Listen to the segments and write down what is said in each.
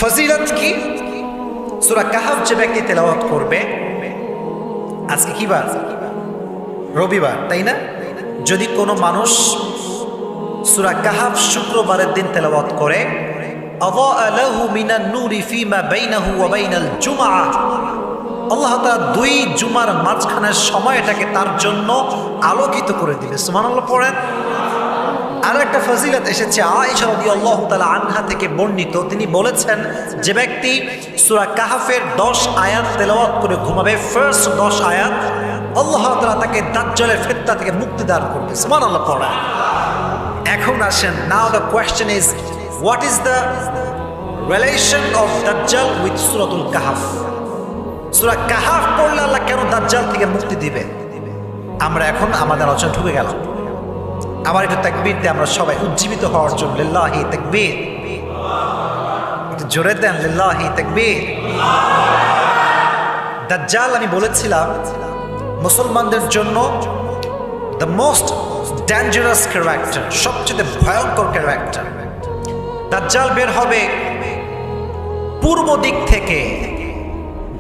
ফজিলত কি? সূরা কাহাফ যে ব্যক্তি তেলাওয়াত করবে, আজকে কি বার? রবিবার, তাই না? যদি কোনো মানুষ সূরা কাহাফ শুক্রবারের দিন তেলাওয়াত করে, আযাআ লাহু মিনান নূরি ফীমা বাইনাহু ওয়া বাইনাল জুমআহ, আল্লাহ তাআলা দুই জুমার মাঝখানের সময়টাকে তার জন্য আলোকিত করে দিবে। সুবহানাল্লাহ পড়েন। আর একটা ফজিলত এসেছে আয়েশা রাদিয়াল্লাহু তাআলা আনহা থেকে বর্ণিত, তিনি বলেছেন যে ব্যক্তি সূরা কাহাফের 10 আয়াত তেলাওয়াত করে ঘুমাবে, ফার্স্ট 10 আয়াত, আল্লাহ তাআলা তাকে দাজ্জালের ফিতনা থেকে মুক্তি দান করবে। সুবহানাল্লাহ পড়েন। এখন আসেন, now the question is, what is the relation of দাজ্জাল উইথ সূরাতুল কাহাফ? সূরা কাহাফ পড়লে আল্লাহ কেন দাজ্জাল থেকে মুক্তি দিবে? আমরা এখন আমাদের আলোচনা ঢুকে গেলাম। আমার একটু তাকবীর দিয়ে আমরা সবাই উজ্জীবিত হওয়ার জন্য, লিল্লাহি তাকবীর, একটু জোরে দেন, লিল্লাহি তাকবীর। দাজ্জাল আমি বলেছিলাম মুসলমানদের জন্য দ্য মোস্ট ডেঞ্জারাস ক্যারেক্টার, সবচেয়ে ভয়ঙ্কর ক্যারেক্টার। দাজ্জাল বের হবে পূর্ব দিক থেকে,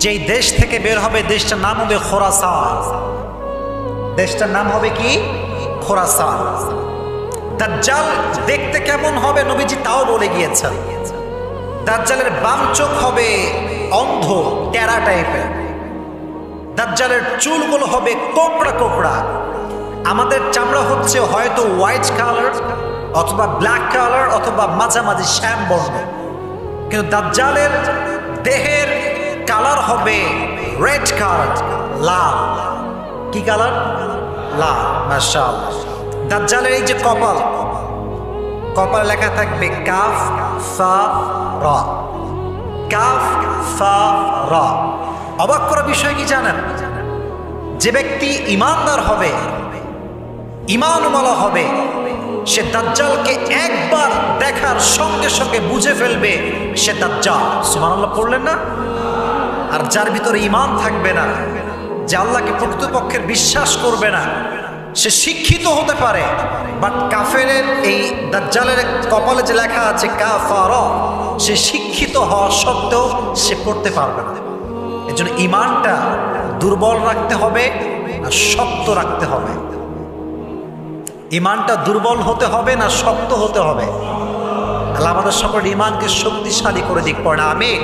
যেই দেশ থেকে বের হবে দেশটার নাম হবে খোরাসান। দেশটার নাম হবে কি? খোরাসান। দাজ্জাল দেখতে কেমন হবে নবীজি তাও বলে গিয়েছেন। দাজ্জালের বাম চোখ হবে অন্ধ, টেরা টাইপের। দাজ্জালের চুলগুলো হবে কোকড়া কোকড়া। আমাদের চামড়া হচ্ছে হয়তো হোয়াইট কালার অথবা ব্ল্যাক কালার অথবা মাঝামাঝি শ্যাম বর্ণ, কিন্তু দাজ্জালের দেহের কালার হবে রেড কালার, লাল। কি কালার? লাল। মাশাআল্লাহ। দাজ্জালের এই যে কপাল, কপালে লেখা থাকবে কাফ ফা রা, কাফ ফা রা। অবাক করা বিষয় কি জানেন? যে ব্যক্তি ঈমানদার হবে, ঈমানওয়ালা হবে, সে দাজ্জালকে একবার দেখার সঙ্গে সঙ্গে বুঝে ফেলবে সে দাজ্জাল। সুবহানাল্লাহ পড়লেন না? আর যার ভিতরে ঈমান থাকবে না, যে আল্লাহকে প্রকৃতপক্ষের বিশ্বাস করবে না, সে শিক্ষিত হতে পারে, বাট কাফেরের এই দাজ্জালের কপালে যে লেখা আছে কাফারা, সে শিক্ষিত হওয়া সত্ত্বেও সে পড়তে পারবে না। এর জন্য ঈমানটা দুর্বল রাখতে হবে না শক্ত রাখতে হবে? ঈমানটা দুর্বল হতে হবে না শক্ত হতে হবে? আল্লাহ আমাদের সকল ঈমানকে শক্তিশালী করে দিক, পড়ে আমিন।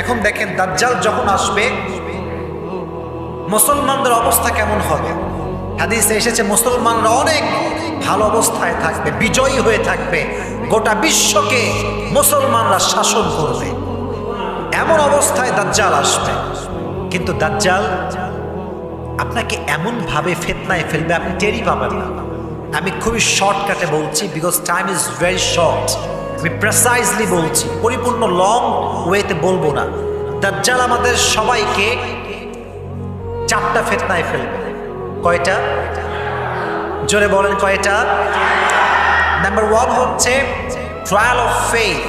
এখন দেখেন দাজ্জাল যখন আসবে মুসলমানদের অবস্থা কেমন হবে? হাদিসে এসেছে মুসলমানরা অনেক ভালো অবস্থায় থাকবে, বিজয়ী হয়ে থাকবে, গোটা বিশ্বকে মুসলমানরা শাসন করবে, এমন অবস্থায় দাজ্জাল আসবে। কিন্তু দাজ্জাল আপনাকে এমন ভাবে ফিতনায় ফেলবে আপনি টেরই পাবেন না। আমি খুবই শর্টকাটে বলছি, because time is very short. আমি প্রেসাইজলি বলছি, পরিপূর্ণ লং ওয়েতে বলবো না। দাজ্জাল আমাদের সবাইকে 4টা ফিতনায় ফেলবে। কয়টা? জোরে বলেন কয়টা? নাম্বার 1 হচ্ছে trial of faith,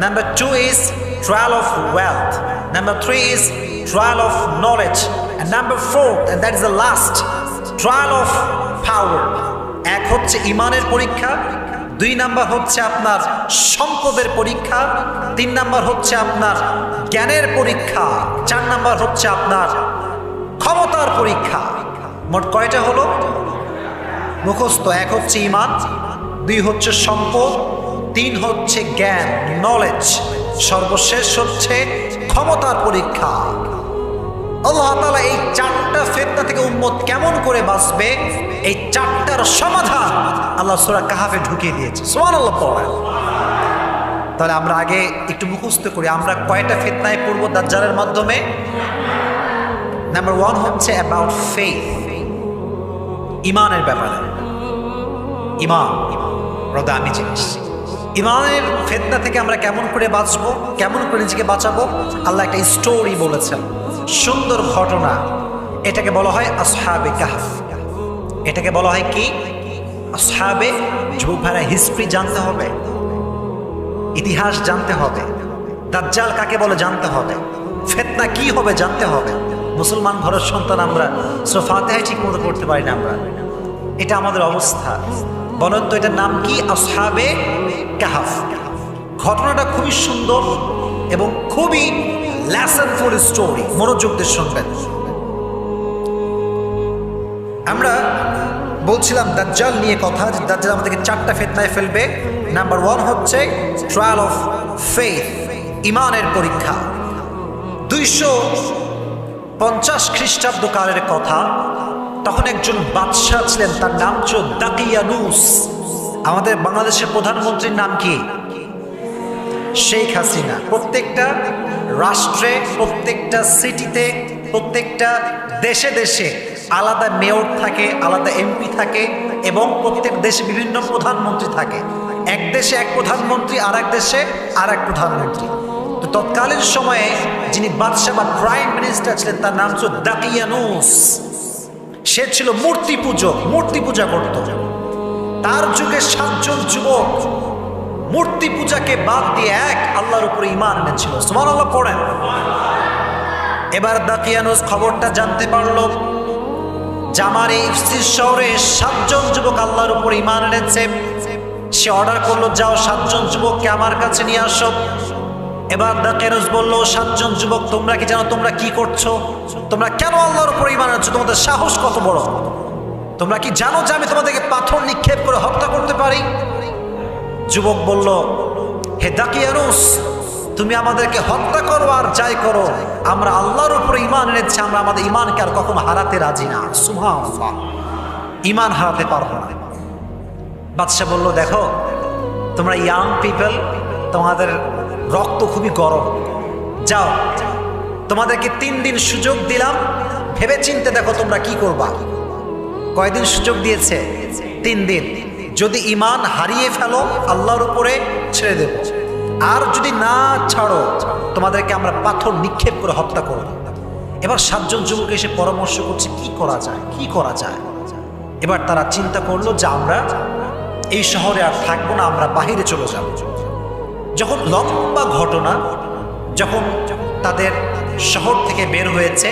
number 2 is trial of wealth, number 3 is trial of knowledge, and number 4, and that is the last, trial of power. এক হচ্ছে ঈমানের পরীক্ষা, 2 নাম্বার হচ্ছে আপনার সম্পদের পরীক্ষা, 3 নাম্বার হচ্ছে আপনার জ্ঞানের পরীক্ষা, 4 নাম্বার হচ্ছে আপনার ক্ষমতার পরীক্ষা। মোট কয়টা হলো? মুখস্থ। 1 হচ্ছে ঈমান, 2 হচ্ছে সম্পদ, 3 হচ্ছে জ্ঞান, নলেজ, সর্বশেষ হচ্ছে ক্ষমতার পরীক্ষা। আল্লাহ তাআলা এই 4টা ফিতনা থেকে উম্মত কেমন করে বাঁচবে, এই 4টার সমাধান আল্লাহ সূরা কাহাফে ঢুকিয়ে দিয়েছে। সুবহানাল্লাহ পড়েন। তাহলে আমরা আগে একটু মুখস্থ করি, আমরা কয়টা ফিতনায় পড়ব দাজ্জালের মাধ্যমে? নাম্বার 1 হচ্ছে অ্যাবাউট ফেথ, ঈমানের ব্যাপারে। ঈমান বড় দামি জিনিস। ঈমানের ফিতনা থেকে আমরা কেমন করে বাঁচবো, কেমন করে নিজেকে বাঁচাবো? আল্লাহ একটা স্টোরি বলেছেন, সুন্দর ঘটনা। এটাকে বলা হয় আসহাবে কাহফ। এটাকে বলা হয় কি? আসহাবে। যুবক ভাইরা, হিস্ট্রি জানতে হবে, ইতিহাস জানতে হবে, দাজ্জাল কাকে বলে জানতে হবে, ফিতনা কি হবে জানতে হবে। মুসলমান ঘরের সন্তান আমরা, সূরা ফাতিহা ঠিক মতো পড়তে পারি না আমরা। এটা আমাদের অবস্থা। বলেন তো এটার নাম কি? আসহাবে কাহাফ। ঘটনাটা খুবই সুন্দর এবং খুবই লেসনফুল স্টোরি, মনোযোগ দিয়ে শুনবেন। আমরা বলছিলাম দাজ্জাল নিয়ে কথা, যে দাজ্জাল আমাদেরকে 4টা ফিতনায় ফেলবে। নাম্বার 1 হচ্ছে ট্রায়াল অফ ফেথ, ইমানের পরীক্ষা। 250 খ্রিস্টাব্দ কালের কথা, তখন একজন বাদশাহ ছিলেন, তার নাম ছিল দাকিয়ানুস। আমাদের বাংলাদেশের প্রধানমন্ত্রীর নাম কি? শেখ হাসিনা। প্রত্যেকটা রাষ্ট্রে, প্রত্যেকটা সিটিতে, প্রত্যেকটা দেশে দেশে আলাদা মেয়র থাকে, আলাদা এমপি থাকে, এবং প্রত্যেক দেশে বিভিন্ন প্রধানমন্ত্রী থাকে। এক দেশে এক প্রধানমন্ত্রী, আর এক দেশে আর এক প্রধানমন্ত্রী। তো তৎকালীন সময়ে যিনি বাদশাহ বা প্রাইম মিনিস্টার ছিলেন, তার নাম ছিল দাকিয়ানুস। সে ছিল মূর্তি পূজক, মূর্তি পূজা করত। তার যুগে 7 জন যুবক মূর্তি পূজাকে বাদ দিয়ে এক আল্লাহর উপরে ঈমান এনেছিল। সুবহানাল্লাহ পড়েন। এবার দাকিয়ানুস খবরটা জানতে পারলো যে আমার এই ইফসিস শহরে 7 জন যুবক আল্লাহর উপরে ঈমান এনেছে। সে অর্ডার করলো, যাও 7 জন যুবককে আমার কাছে নিয়ে আসো। এবার দাকিয়ানুস বলল, 7 জন যুবক, তোমরা কি জানো তোমরা কি করছো? তোমরা কেন আল্লাহর উপরে ঈমান এনেছো? তোমাদের সাহস কত বড়? তোমরা কি জানো যে আমি তোমাদেরকে পাথর নিক্ষেপ করে হত্যা করতে পারি? যুবক বলল, হে দাকিয়ানুস, তুমি আমাদেরকে হত্যা করো আর যাই করো, আমরা আল্লাহর উপরে ঈমান এনেছি, আমরা আমাদের ঈমানকে আর কখনো হারাতে রাজি না। সুবহানাল্লাহ, ঈমান হারাতে পারবো না। বাদশা বলল, দেখো তোমরা ইয়াং পিপল, তোমাদের রক্ত খুবই গরম, যাও তোমাদেরকে 3 দিন সুযোগ দিলাম, ভেবে চিন্তে দেখো তোমরা কি করবা। কয়দিন সুযোগ দিয়েছে? 3 দিন। যদি ঈমান হারিয়ে ফেলো আল্লাহর উপরে, ছেড়ে দেব, আর যদি না ছাড়ো তোমাদেরকে আমরা পাথর নিক্ষেপ করে হত্যা করব। এবার 7 জন যুবক এসে পরামর্শ করছে কি করা যায়, কি করা যায়। এবার তারা চিন্তা করলো যে আমরা এই শহরে আর থাকবো না, আমরা বাহিরে চলে যাব। যখন লম্বা ঘটনা, যখন তাদের শহর থেকে বের হয়েছে,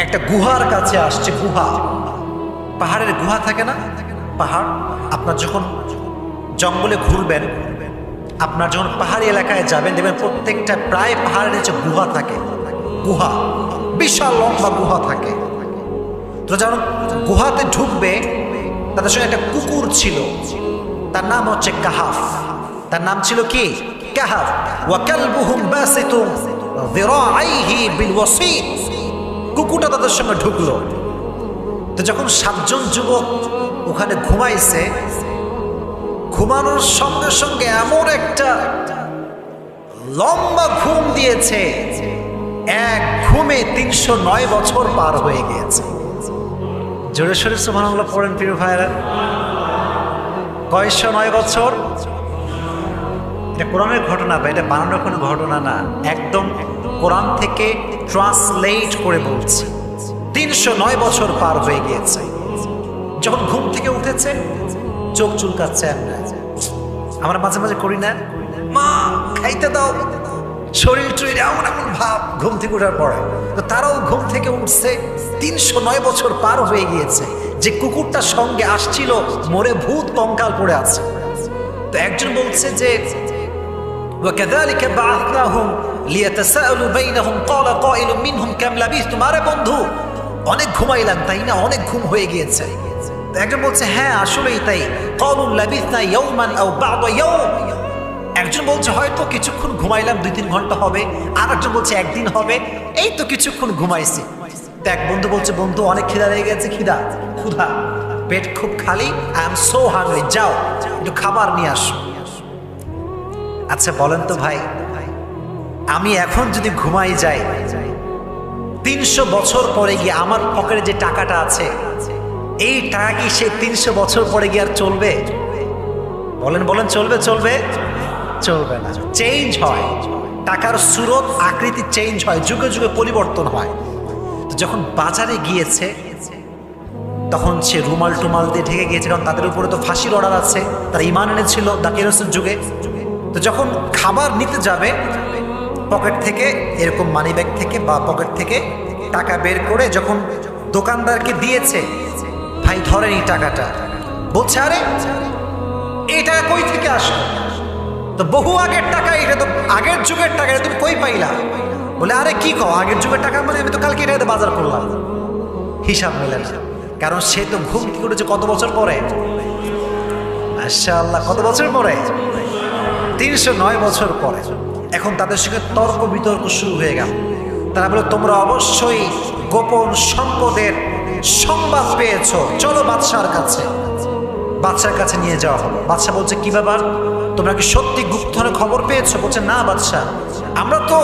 একটা গুহার কাছে আসছে। গুহা, পাহাড়ের গুহা থাকে না? পাহাড়, আপনার যখন জঙ্গলে ঘুরবেন, আপনার যখন পাহাড়ি এলাকায় যাবেন, দেখবেন প্রত্যেকটা প্রায় পাহাড়ের নিচে গুহা থাকে। গুহা, বিশাল লম্বা গুহা থাকে। তো যখন গুহাতে ঢুকবে, তাদের সঙ্গে একটা কুকুর ছিল, তার নাম হচ্ছে কাহাফ। তার নাম ছিল কি? কাহাফ। ওয়া কালবুহুম বাসিতুন যিরাআইহি বিল ওয়াসিত। কুকুরটা তাদের সঙ্গে ঢুকলো। তো যখন 7 জন যুবক ওখানে ঘুমাইছে, ঘুমানোর সঙ্গে সঙ্গে এমন একটা লম্বা ঘুম দিয়েছে, এক ঘুমে 309 বছর পার হয়ে গিয়েছে। জোরে সোরে সুবহানাল্লাহ পড়েন প্রিয় ভাইরা। কয়শো 9 বছর? এটা কোরআনের ঘটনা বা এটা বানানোর কোনো ঘটনা না, একদম কোরআন থেকে ট্রান্সলেট করে বলছি। 309 বছর পার হয়ে গিয়েছে। যখন ঘুম থেকে উঠেছে, চোখ চুলকাচ্ছে। আমরা মাঝে মাঝে করি না, মা খাইতে দাও, শরীর টরীর এমন এমন ভাব ঘুম থেকে ওঠার পরে। তো তারাও ঘুম থেকে উঠছে। 309 বছর পার হয়ে গিয়েছে। যে কুকুরটার সঙ্গে আসছিল মরে ভূত কঙ্কাল পড়ে আছে। তো একজন বলছে যে وكذلك بعثناهم ليتساءلوا بينهم قال قائل منهم كم لبثتم। আরে বন্ধু, অনেক ঘুমাইলাম তাই না? অনেক ঘুম হয়ে গিয়েছে। তো একজন বলছে, হ্যাঁ আসলেই তাই। قالوا لبثنا يوما او بعض يوم। একজন বলছে হয়তো কিছুক্ষণ ঘুমাইলাম, 2-3 ঘন্টা হবে। আর একজন বলছে একদিন হবে, এই তো কিছুক্ষণ ঘুমাইছি। তো এক বন্ধু বলছে, বন্ধু অনেক খিদা লেগে গেছে, ক্ষুধা, পেট খুব খালি, আই এম সো হাংরি, যাও একটু খাবার নিয়ে আসো। আচ্ছা বলেন তো ভাই, আমি এখন যদি ঘুমাই যাই, 300 বছর পরে গিয়ে আমার পকেটে যে টাকাটা আছে, এই টাকা কি সে 300 বছর পরে গিয়ে আর চলবে? বলেন বলেন, চলবে? চলবে না। চেঞ্জ হয়, টাকার সুরত আকৃতি চেঞ্জ হয়, যুগে যুগে পরিবর্তন হয়। তো যখন বাজারে গিয়েছে, তখন সে রুমাল টুমাল দিয়ে ঢেকে গিয়েছে, কারণ তাদের উপরে তো ফাঁসির অর্ডার আছে, তারা ঈমান এনেছিল দাকিয়ানুসের যুগে। তো যখন খাবার নিতে যাবে, পকেট থেকে এরকম মানি ব্যাগ থেকে বা পকেট থেকে টাকা বের করে যখন দোকানদারকে দিয়েছে, ভাই ধরেন এই টাকাটা, বলছে আরে এই টাকা কই থেকে আসলো? তো বহু আগের টাকা, এটা তো আগের যুগের টাকা, এটা তুমি কই পাইলা? বলে আরে কি কও, আগের যুগের টাকা মানে আমি তো কালকে এটা বাজার করলাম। হিসাব মিলে না, কারণ সে তো ঘুম কি করেছে কত বছর পরে? মাশাআল্লাহ, কত বছর পরে? 309 বছর পরে। এখন তাদের সঙ্গে তর্ক বিতর্ক শুরু হয়ে গেল। তারা বলে তোমরা অবশ্যই গোপন সম্পদের সংবাদ পেয়েছো, চলো বাদশার কাছে। বাদশার কাছে নিয়ে যাওয়া হলো। বাদশা বলছে কি ব্যাপার, তোমরা কি সত্যি গুপ্তধনের খবর পেয়েছো? বলছে না বাদশা, আমরা তো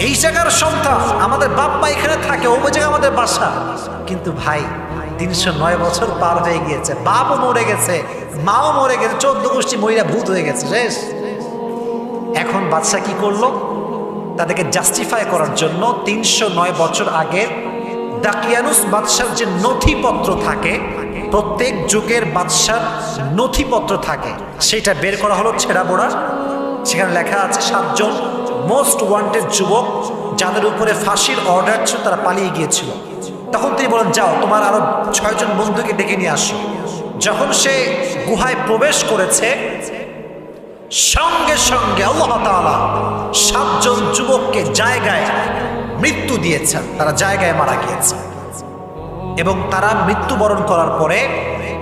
এই জায়গার সন্তান, আমাদের বাপ মা এখানে থাকে, ওই জায়গায় আমাদের বাসা। কিন্তু ভাই 309 বছর পার হয়ে গিয়েছে, বাপও মরে গেছে, মাও মরে গেছে, 14 গোষ্ঠী মহিলা ভূত হয়ে গেছে, শেষ। এখন বাদশা কি করলো? তাদেরকে জাস্টিফাই করার জন্য 309 বছর আগে দাকিয়ানুস বাদশার যে নথিপত্র থাকে, প্রত্যেক যুগের বাদশার নথিপত্র থাকে, সেটা বের করা হলো ছেঁড়া বোড়া। সেখানে লেখা আছে 7 জন মোস্ট ওয়ান্টেড যুবক যাদের উপরে ফাঁসির অর্ডার ছিল, তারা পালিয়ে গিয়েছিল। তখন তিনি বলেন যাও তোমার আরো 6 জন বন্ধুকে ডেকে নিয়ে আসো। যখন সে গুহায় প্রবেশ করেছে, সঙ্গে সঙ্গে আল্লাহ তাআলা 7 জন যুবককে জায়গায় মৃত্যু দিয়েছেন, তারা জায়গায় মারা গিয়েছে। এবং তারা মৃত্যুবরণ করার পরে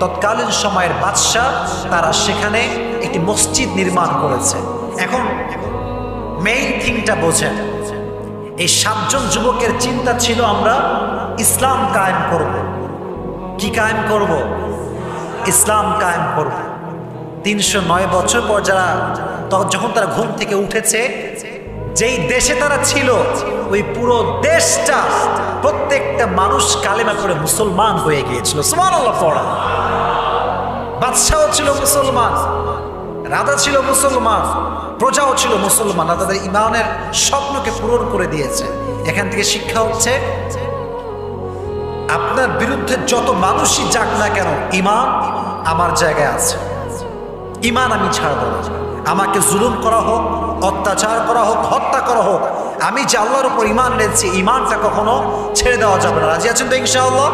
তৎকালীন সময়ের বাদশাহ তারা সেখানে একটি মসজিদ নির্মাণ করেছে। এখন মেইন থিংটা বোঝেন, এই 7 জন যুবকের চিন্তা ছিল আমরা ইসলাম কায়েম করব। কি কায়েম করব? ইসলাম কায়েম করব। 309 বছর পর যারা, যখন তারা ঘুম থেকে উঠেছে, যেই দেশে তারা ছিল ওই পুরো দেশটা, প্রত্যেকটা মানুষ কালেমা করে মুসলমান হয়ে গিয়েছিল। সুবহানাল্লাহ পড়া। বাদশাও ছিল মুসলমান, রাজা ছিল মুসলমান, প্রজাও ছিল মুসলমান। তাদের ইমানের স্বপ্নকে পূরণ করে দিয়েছে। এখান থেকে শিক্ষা হচ্ছে, আপনার বিরুদ্ধে যত মানুষই যাক না কেন, ইমান আমার জায়গায় আছে, ইমান আমি ছাড়ব না। আমাকে জুলুম করা হোক, অত্যাচার করা হোক, হত্যা করা হোক, আমি যে আল্লাহর উপর ইমান এনেছি, ইমানটা কখনো ছেড়ে দেওয়া যাবে না। রাজি আছেন তো ইনশাআল্লাহ?